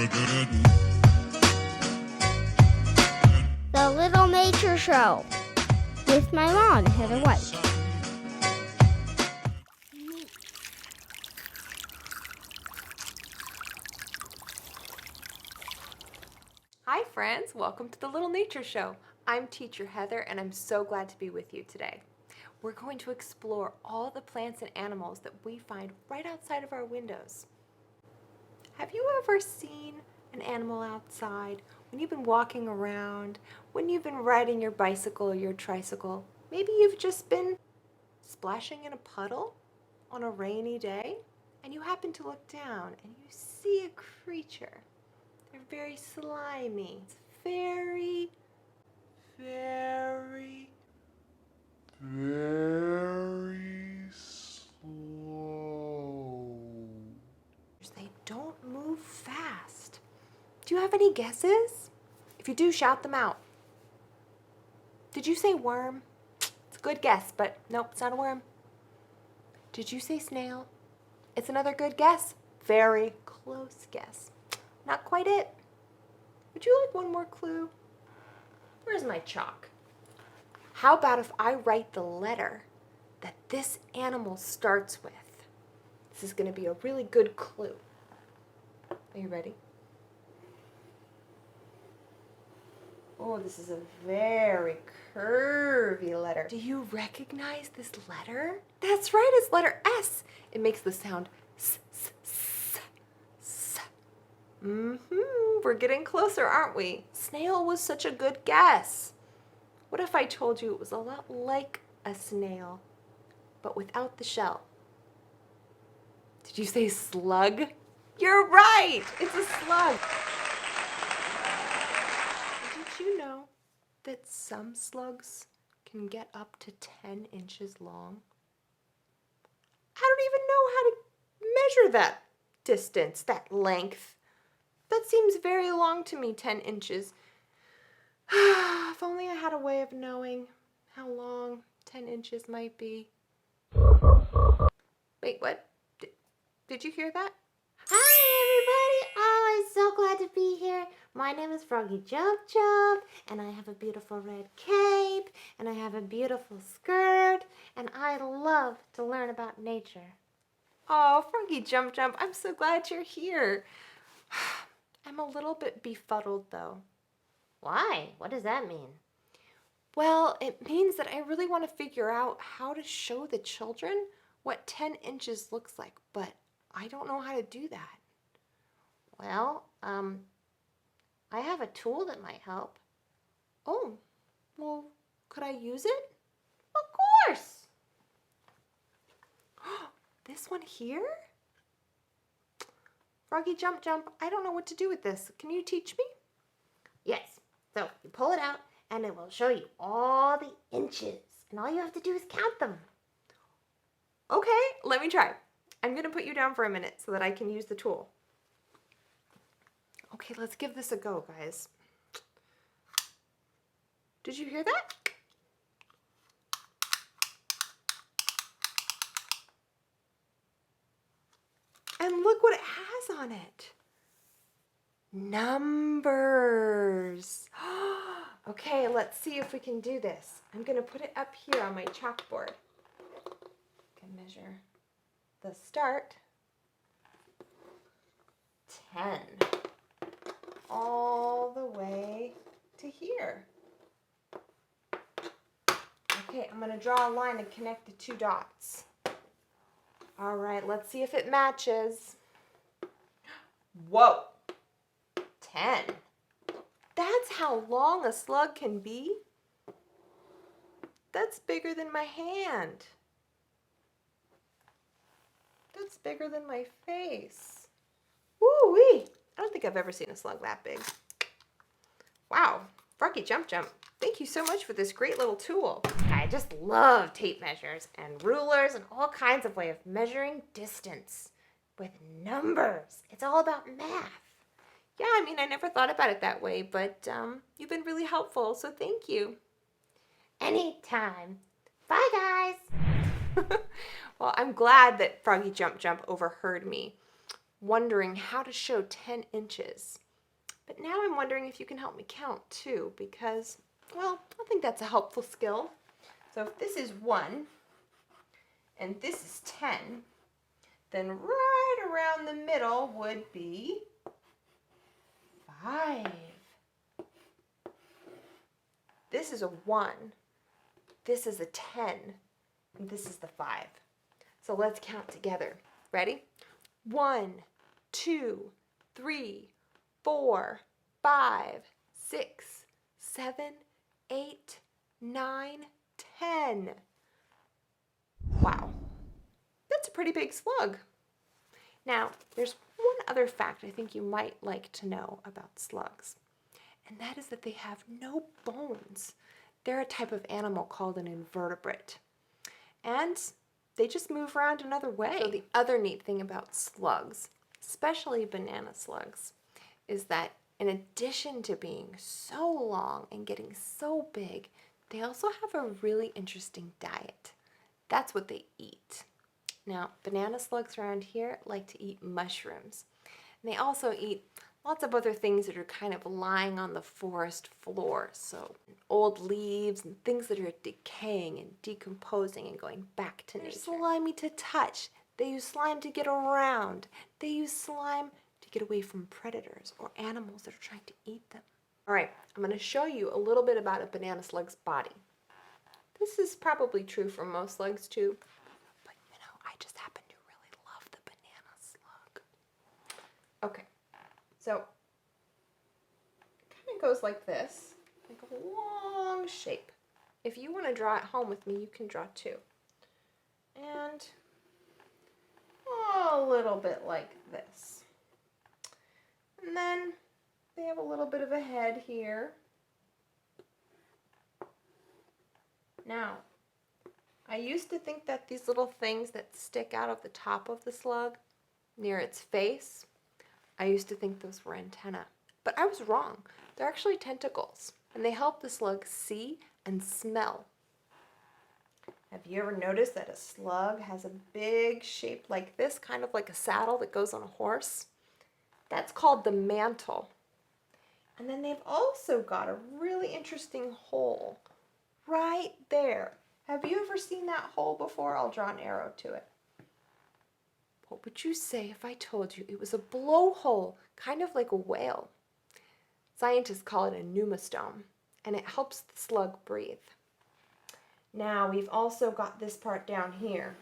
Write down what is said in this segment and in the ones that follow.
The Little Nature Show with my mom, Heather White. Hi friends, welcome to the Little Nature Show. I'm Teacher Heather and I'm so glad to be with you today. We're going to explore all the plants and animals that we find right outside of our windows. Have you ever seen an animal outside when you've been walking around, when you've been riding your bicycle or your tricycle? Maybe you've just been splashing in a puddle on a rainy day and you happen to look down and you see a creature. They're very slimy. It's very slow. They don't move fast. Do you have any guesses? If you do, shout them out. Did you say worm? It's a good guess, but nope, it's not a worm. Did you say snail? It's another good guess. Very close guess. Not quite it. Would you like one more clue? Where's my chalk? How about if I write the letter that this animal starts with? This is going to be a really good clue. Are you ready? Oh, this is a very curvy letter. Do you recognize this letter? That's right, it's letter S. It makes the sound S, S, S, S. We're getting closer, aren't we? Snail was such a good guess. What if I told you it was a lot like a snail, but without the shell? Did you say slug? You're right! It's a slug. Did you know that some slugs can get up to 10 inches long? I don't even know how to measure that distance, that length. That seems very long to me, 10 inches. If only I had a way of knowing how long 10 inches might be. Wait, what? Did you hear that? Hi, everybody. Oh, I'm so glad to be here. My name is Froggy Jump Jump, and I have a beautiful red cape, and I have a beautiful skirt, and I love to learn about nature. Oh, Froggy Jump Jump, I'm so glad you're here. I'm a little bit befuddled, though. Why? What does that mean? Well, it means that I really want to figure out how to show the children what 10 inches looks like, but I don't know how to do that. Well, I have a tool that might help. Oh, well, could I use it? Of course! This one here? Froggy Jump Jump, I don't know what to do with this. Can you teach me? Yes. So you pull it out, and it will show you all the inches, and all you have to do is count them. Okay, let me try. I'm going to put you down for a minute so that I can use the tool. Okay, let's give this a go, guys. Did you hear that? And look what it has on it. Numbers. Okay, let's see if we can do this. I'm going to put it up here on my chalkboard. I can measure the start. 10. All the way to here. Okay, I'm going to draw a line and connect the two dots. All right, let's see if it matches. Whoa! 10. That's how long a slug can be. That's bigger than my hand. That's bigger than my face. Woo-wee! I don't think I've ever seen a slug that big. Wow, Froggy Jump Jump, thank you so much for this great little tool. I just love tape measures and rulers and all kinds of way of measuring distance with numbers. It's all about math. Yeah, I mean, I never thought about it that way, but you've been really helpful, so thank you. Anytime. Bye, guys. Well, I'm glad that Froggy Jump Jump overheard me. wondering how to show 10 inches. But now I'm wondering if you can help me count too, because, well, I think that's a helpful skill. So if this is 1 and this is 10, then right around the middle would be 5. This is a 1, this is a 10, and this is the 5. So let's count together. Ready? 1, 2, 3, 4, 5, 6, 7, 8, 9, 10. Wow, that's a pretty big slug. Now, there's one other fact I think you might like to know about slugs, and that is that they have no bones. They're a type of animal called an invertebrate, and they just move around another way. So the other neat thing about slugs, especially banana slugs, is that in addition to being so long and getting so big, they also have a really interesting diet. That's what they eat. Now, banana slugs around here like to eat mushrooms. And they also eat lots of other things that are kind of lying on the forest floor. So old leaves and things that are decaying and decomposing and going back to nature. They're slimy to touch. They use slime to get around. They use slime to get away from predators or animals that are trying to eat them. All right, I'm going to show you a little bit about a banana slug's body. This is probably true for most slugs too, but you know, I just happen to really love the banana slug. Okay, so it kind of goes like this, like a long shape. If you want to draw at home with me, you can draw too. And a little bit like this. And then they have a little bit of a head here. Now, I used to think that these little things that stick out of the top of the slug near its face, I used to think those were antennae. But I was wrong. They're actually tentacles, and they help the slug see and smell. Have you ever noticed that a slug has a big shape like this, kind of like a saddle that goes on a horse? That's called the mantle. And then they've also got a really interesting hole right there. Have you ever seen that hole before? I'll draw an arrow to it. What would you say if I told you it was a blowhole, kind of like a whale? Scientists call it a pneumostome, and it helps the slug breathe. Now we've also got this part down here.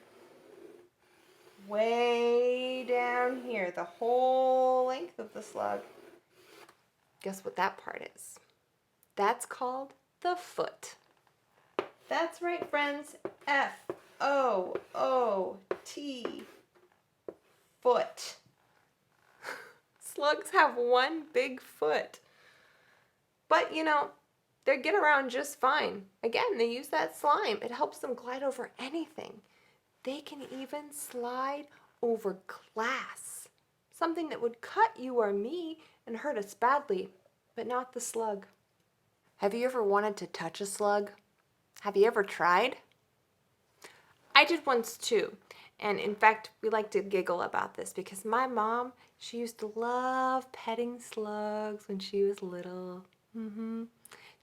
Way down here, the whole length of the slug. Guess what that part is? That's called the foot. That's right, friends. F-O-O-T. Foot. Slugs have one big foot. But, you know, they get around just fine. Again, they use that slime. It helps them glide over anything. They can even slide over glass. Something that would cut you or me and hurt us badly, but not the slug. Have you ever wanted to touch a slug? Have you ever tried? I did once too. And in fact, we like to giggle about this because my mom, she used to love petting slugs when she was little.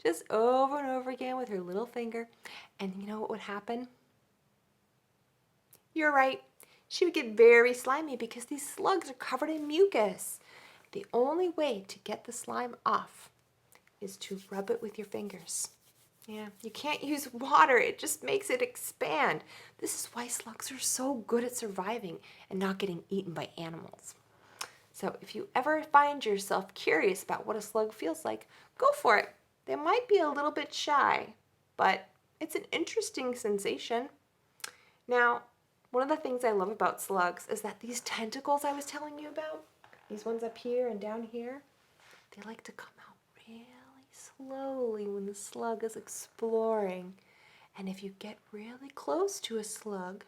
Just over and over again with her little finger. And you know what would happen? You're right. She would get very slimy because these slugs are covered in mucus. The only way to get the slime off is to rub it with your fingers. Yeah, you can't use water. It just makes it expand. This is why slugs are so good at surviving and not getting eaten by animals. So if you ever find yourself curious about what a slug feels like, go for it. They might be a little bit shy, but it's an interesting sensation. Now, one of the things I love about slugs is that these tentacles I was telling you about, these ones up here and down here, they like to come out really slowly when the slug is exploring. And if you get really close to a slug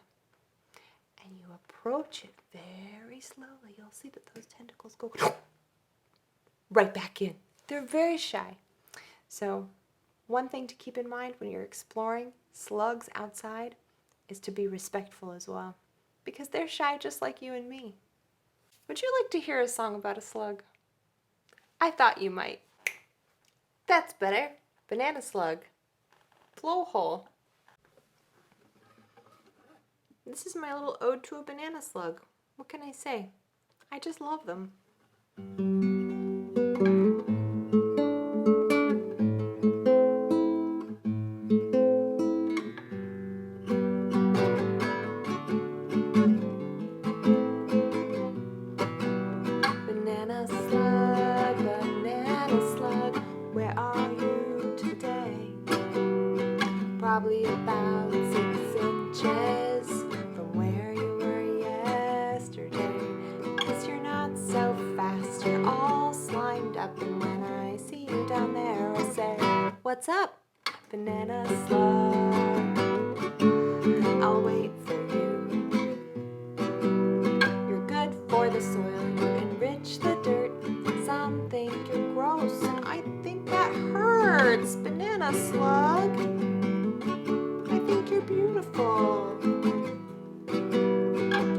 and you approach it very slowly, you'll see that those tentacles go right back in. They're very shy. So one thing to keep in mind when you're exploring slugs outside is to be respectful as well, because they're shy just like you and me. Would you like to hear a song about a slug? I thought you might. That's better. Banana slug. Blowhole. This is my little ode to a banana slug. What can I say? I just love them. Banana slug, where are you today? Probably about 6 inches from where you were yesterday. Guess you're not so fast, you're all slimed up. And when I see you down there, I say, what's up, banana slug? I'll wait for you. You're good for the soil, you enrich the dirt. Some think you're gross, and I think that hurts, banana slug. I think you're beautiful.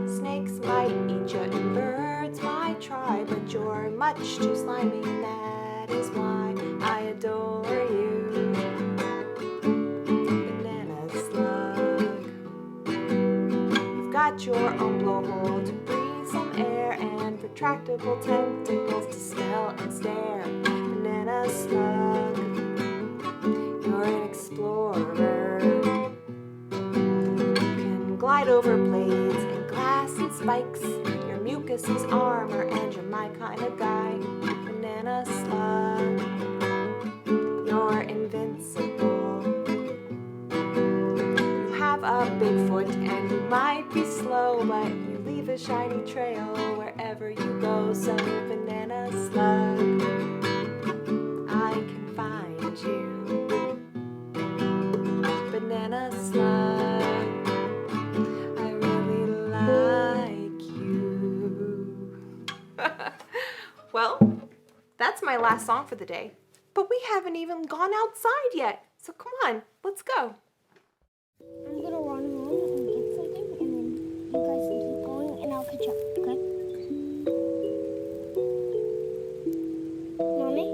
Snakes might eat you and birds might try, but you're much too slimy, and that is why I adore you, banana slug. You've got your own blowhole to breathe some air and retractable tentacles to smell and stare, banana slug. You're an explorer. Glide over blades and glass and spikes. Your mucus is armor and you're my kind of guy, banana slug. You're invincible. You have a big foot and you might be slow, but you leave a shiny trail wherever you go. So banana slug, I can find you, banana slug. Well, that's my last song for the day, but we haven't even gone outside yet. So come on, let's go. I'm gonna run home and get something, and then you guys can keep going, and I'll catch up, okay? Mommy?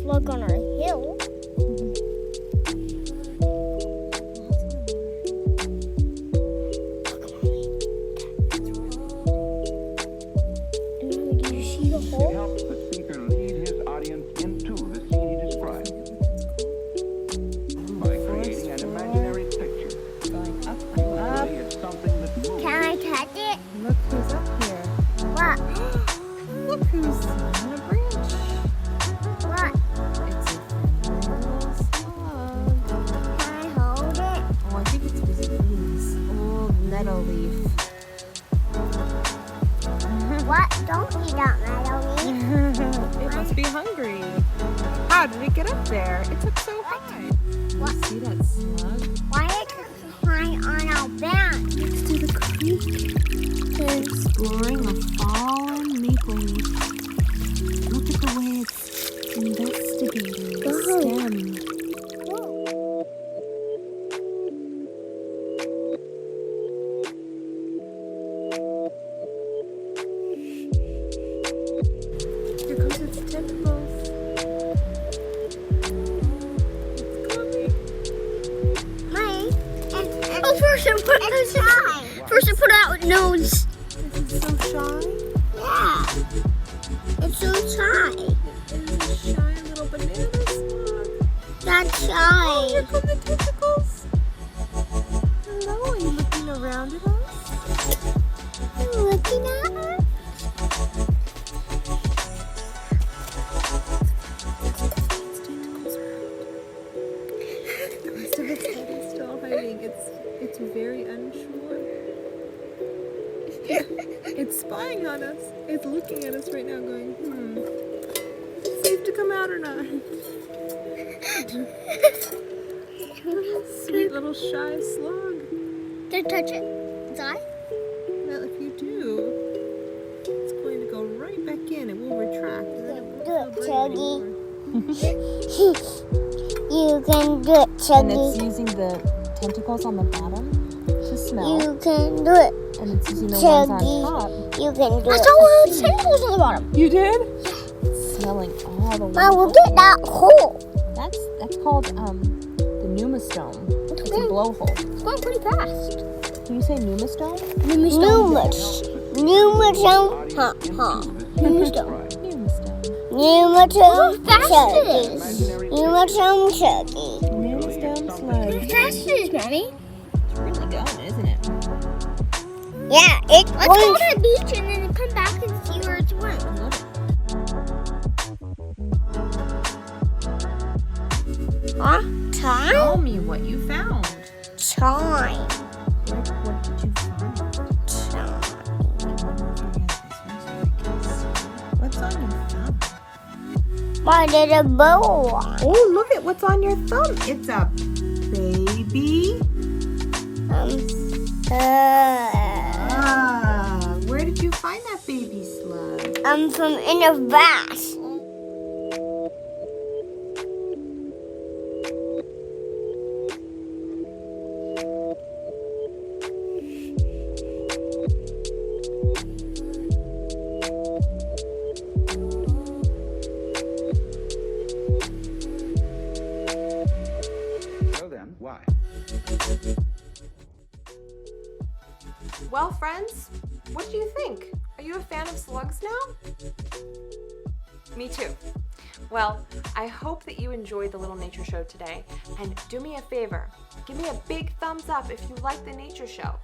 Slug on our hill. And do you see the hole? It helps the speaker lead his audience into the scene he describes by creating an imaginary picture. Going up. Usually it's something that moves. Can I touch it? Look who's up here. What? Look who's on a branch. What? It's a little slug. Can I hold it? Oh, I think it's busy leaves. Old nettle leaf. What? Don't eat that metal leaf. It must be hungry. How did it get up there? It took so high. What? You see that slug? Why is it flying on our bench? Next to the creek. They're exploring a fallen maple leaf. Look at the way it's investigating the stem. Here comes its tentacles. It's coming. Mine. Oh, first I put it out. First I put out nose. Is it so shy? Yeah. It's so shy. It's a shy little banana slug. That's Oh, here shy. come the tentacles. Hello, are you looking around at us? Looking at her. The rest of its head is still hiding. It's very unsure. It's spying on us. It's looking at us right now going, is it safe to come out or not? Sweet little shy slug. Don't touch it. Its eye? Well, if you do, it's going to go right back in. It will retract. And then Chuggy. You can do it, And Chuggy. it's using the tentacles on the bottom to smell. You can do it. And it's using the ones on Chuggy. top. You can do I it. saw one of the tentacles on the bottom. You did? Smelling all the Mom, little look at that hole. That's called the pneumostome. It's a blowhole. It's going pretty fast. Can you say pneumostome? Numerous. Numerosome. Huh, huh. Pneumostome. Pneumostome. Numerosome fast it Chuggy. is. Numerosome Chuggy. Pneumostome slug. How fast it is, Maddie. It's really going, isn't it? Yeah, it's Let's going go to the beach and then come back and see where it's went. Huh? Time? Tell me what you found. Time. What did you find? What's on your thumb? My little bow one. Oh, look at what's on your thumb. It's a baby. Where did you find that baby slug? I'm from in a vat. So then, why? Well, friends, what do you think? Are you a fan of slugs now? Me too. Well, I hope that you enjoyed the Little Nature Show today. And do me a favor, give me a big thumbs up if you like the nature show.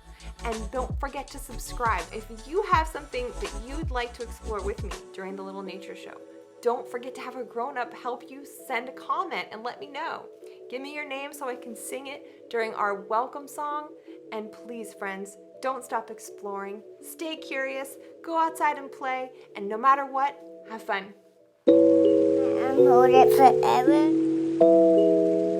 And don't forget to subscribe if you have something that you'd like to explore with me during the Little Nature Show. Don't forget to have a grown-up help you send a comment and let me know. Give me your name so I can sing it during our welcome song. And please, friends, don't stop exploring. Stay curious, go outside and play, and no matter what, have fun. And hold it forever.